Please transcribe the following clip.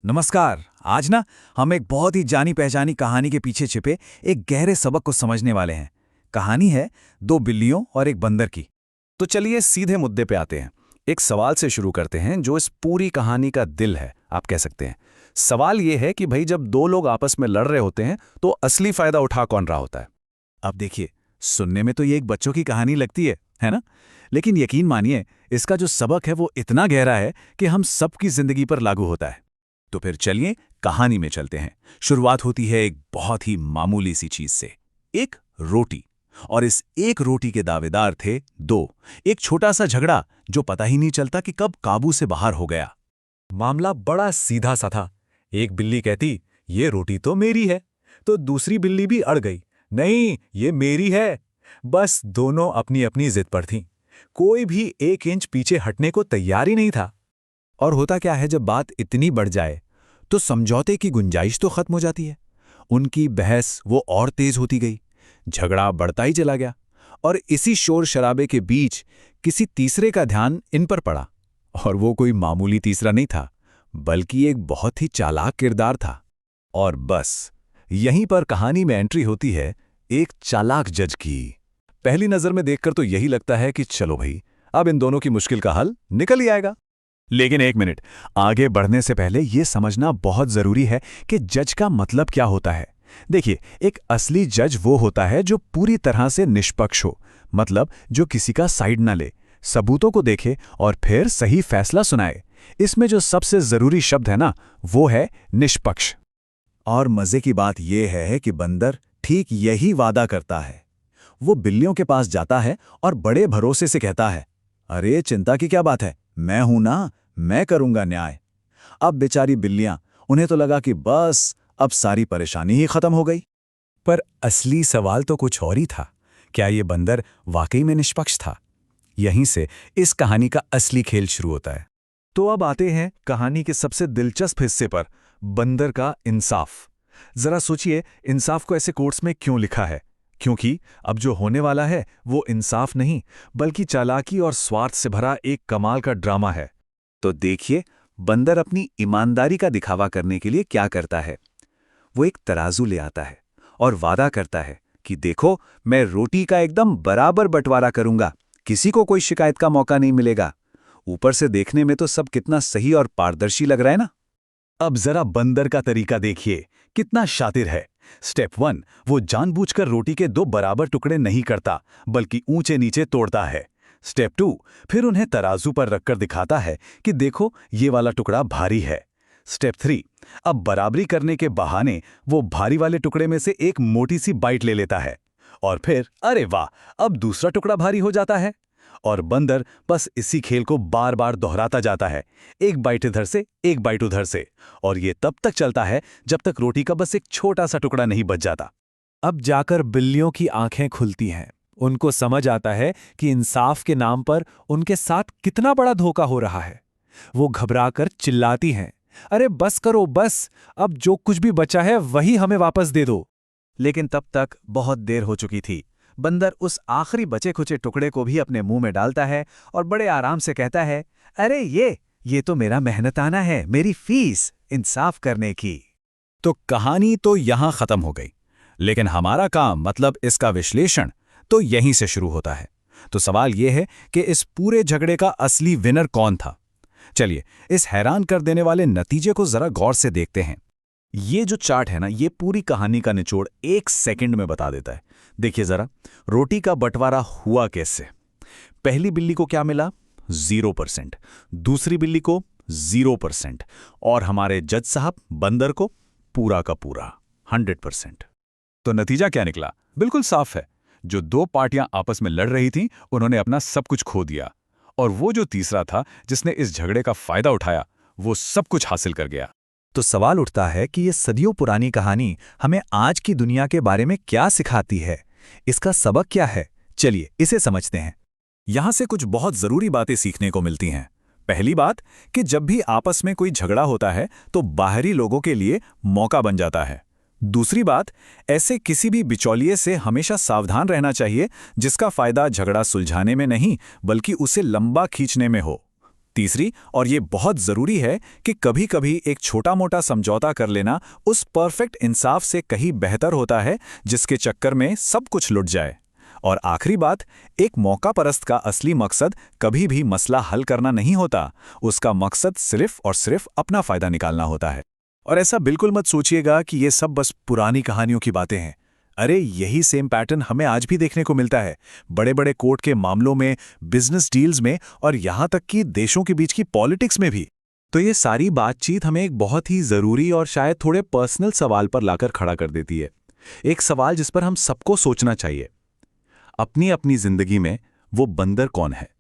नमस्कार। आज ना हम एक बहुत ही जानी पहचानी कहानी के पीछे छिपे एक गहरे सबक को समझने वाले हैं। कहानी है दो बिल्लियों और एक बंदर की। तो चलिए सीधे मुद्दे पे आते हैं। एक सवाल से शुरू करते हैं जो इस पूरी कहानी का दिल है, आप कह सकते हैं। सवाल ये है कि भाई जब दो लोग आपस में लड़ रहे होते हैं तो असली फायदा उठा कौन रहा होता है? अब देखिए, सुनने में तो ये एक बच्चों की कहानी लगती है ना? लेकिन यकीन मानिए, इसका जो सबक है वो इतना गहरा है कि हम सबकी जिंदगी पर लागू होता है। तो फिर चलिए कहानी में चलते हैं। शुरुआत होती है एक बहुत ही मामूली सी चीज से, एक रोटी। और इस एक रोटी के दावेदार थे दो। एक छोटा सा झगड़ा जो पता ही नहीं चलता कि कब काबू से बाहर हो गया। मामला बड़ा सीधा सा था। एक बिल्ली कहती ये रोटी तो मेरी है, तो दूसरी बिल्ली भी अड़ गई, नहीं ये मेरी है। बस दोनों अपनी अपनी जिद पर थीं। कोई भी 1 इंच पीछे हटने को तैयार ही नहीं था। और होता क्या है, जब बात इतनी बढ़ जाए तो समझौते की गुंजाइश तो खत्म हो जाती है। उनकी बहस वो और तेज होती गई, झगड़ा बढ़ता ही चला गया। और इसी शोर शराबे के बीच किसी तीसरे का ध्यान इन पर पड़ा। और वो कोई मामूली तीसरा नहीं था, बल्कि एक बहुत ही चालाक किरदार था। और बस यहीं पर कहानी में एंट्री होती है एक चालाक जज की। पहली नजर में देखकर तो यही लगता है कि चलो भाई, अब इन दोनों की मुश्किल का हल निकल ही आएगा। लेकिन एक मिनट, आगे बढ़ने से पहले यह समझना बहुत जरूरी है कि जज का मतलब क्या होता है। देखिए, एक असली जज वो होता है जो पूरी तरह से निष्पक्ष हो, मतलब जो किसी का साइड ना ले, सबूतों को देखे और फिर सही फैसला सुनाए। इसमें जो सबसे जरूरी शब्द है ना, वो है निष्पक्ष। और मजे की बात यह है कि बंदर ठीक यही वादा करता है। वो बिल्लियों के पास जाता है और बड़े भरोसे से कहता है, अरे चिंता की क्या बात है, मैं हूं ना, मैं करूंगा न्याय। अब बेचारी बिल्लियां, उन्हें तो लगा कि बस अब सारी परेशानी ही खत्म हो गई। पर असली सवाल तो कुछ और ही था। क्या ये बंदर वाकई में निष्पक्ष था? यहीं से इस कहानी का असली खेल शुरू होता है। तो अब आते हैं कहानी के सबसे दिलचस्प हिस्से पर, बंदर का इंसाफ। जरा सोचिए, इंसाफ को ऐसे कोट्स में क्यों लिखा है? क्योंकि अब जो होने वाला है वो इंसाफ नहीं, बल्कि चालाकी और स्वार्थ से भरा एक कमाल का ड्रामा है। तो देखिए, बंदर अपनी ईमानदारी का दिखावा करने के लिए क्या करता है। वो एक तराजू ले आता है और वादा करता है कि देखो, मैं रोटी का एकदम बराबर बंटवारा करूंगा, किसी को कोई शिकायत का मौका नहीं मिलेगा। ऊपर से देखने में तो सब कितना सही और पारदर्शी लग रहा है ना। अब जरा बंदर का तरीका देखिए, कितना शातिर है। स्टेप 1, वो जानबूझकर रोटी के 2 बराबर टुकड़े नहीं करता, बल्कि ऊंचे नीचे तोड़ता है। स्टेप 2, फिर उन्हें तराजू पर रखकर दिखाता है कि देखो ये वाला टुकड़ा भारी है। स्टेप 3, अब बराबरी करने के बहाने वो भारी वाले टुकड़े में से एक मोटी सी बाइट ले लेता है। और फिर अरे वाह, अब दूसरा टुकड़ा भारी हो जाता है। और बंदर बस इसी खेल को बार बार दोहराता जाता है, एक बाइट इधर से एक बाइट उधर से। और ये तब तक चलता है जब तक रोटी का बस एक छोटा सा टुकड़ा नहीं बच जाता। अब जाकर बिल्लियों की आंखें खुलती हैं। उनको समझ आता है कि इंसाफ के नाम पर उनके साथ कितना बड़ा धोखा हो रहा है। वो घबराकर चिल्लाती हैं, अरे बस करो बस, अब जो कुछ भी बचा है वही हमें वापस दे दो। लेकिन तब तक बहुत देर हो चुकी थी। बंदर उस आखिरी बचे खुचे टुकड़े को भी अपने मुंह में डालता है और बड़े आराम से कहता है, अरे ये तो मेरा मेहनताना है, मेरी फीस इंसाफ करने की। तो कहानी तो यहां खत्म हो गई, लेकिन हमारा काम, मतलब इसका विश्लेषण, तो यहीं से शुरू होता है। तो सवाल यह है कि इस पूरे झगड़े का असली विनर कौन था? चलिए इस हैरान कर देने वाले नतीजे को जरा गौर से देखते हैं। ये जो चार्ट है ना, ये पूरी कहानी का निचोड़ 1 सेकंड में बता देता है। देखिए जरा, रोटी का बंटवारा हुआ कैसे। पहली बिल्ली को क्या मिला? 0%। दूसरी बिल्ली को 0%। और हमारे जज साहब बंदर को पूरा का पूरा 100%। तो नतीजा क्या निकला? बिल्कुल साफ है। जो 2 पार्टियां आपस में लड़ रही थीं, उन्होंने अपना सब कुछ खो दिया। और वो जो तीसरा था, जिसने इस झगड़े का फायदा उठाया, वो सब कुछ हासिल कर गया। तो सवाल उठता है कि ये सदियों पुरानी कहानी हमें आज की दुनिया के बारे में क्या सिखाती है? इसका सबक क्या है? चलिए इसे समझते हैं। यहां से कुछ बहुत जरूरी बातें सीखने को मिलती हैं। पहली बात कि जब भी आपस में कोई झगड़ा होता है तो बाहरी लोगों के लिए मौका बन जाता है। दूसरी बात, ऐसे किसी भी बिचौलिए से हमेशा सावधान रहना चाहिए जिसका फायदा झगड़ा सुलझाने में नहीं, बल्कि उसे लंबा खींचने में हो। तीसरी, और ये बहुत जरूरी है, कि कभी-कभी एक छोटा-मोटा समझौता कर लेना उस परफेक्ट इंसाफ से कहीं बेहतर होता है जिसके चक्कर में सब कुछ लुट जाए। और आखिरी बात, एक मौका परस्त का असली मकसद कभी भी मसला हल करना नहीं होता। उसका मकसद सिर्फ और सिर्फ अपना फायदा निकालना होता है। और ऐसा बिल्कुल मत सोचिएगा कि ये सब बस पुरानी कहानियों की बातें हैं। अरे यही सेम पैटर्न हमें आज भी देखने को मिलता है, बड़े बड़े कोर्ट के मामलों में, बिजनेस डील्स में, और यहां तक कि देशों के बीच की पॉलिटिक्स में भी। तो ये सारी बातचीत हमें एक बहुत ही जरूरी और शायद थोड़े पर्सनल सवाल पर लाकर खड़ा कर देती है। एक सवाल जिस पर हम सबको सोचना चाहिए। अपनी अपनी जिंदगी में वो बंदर कौन है?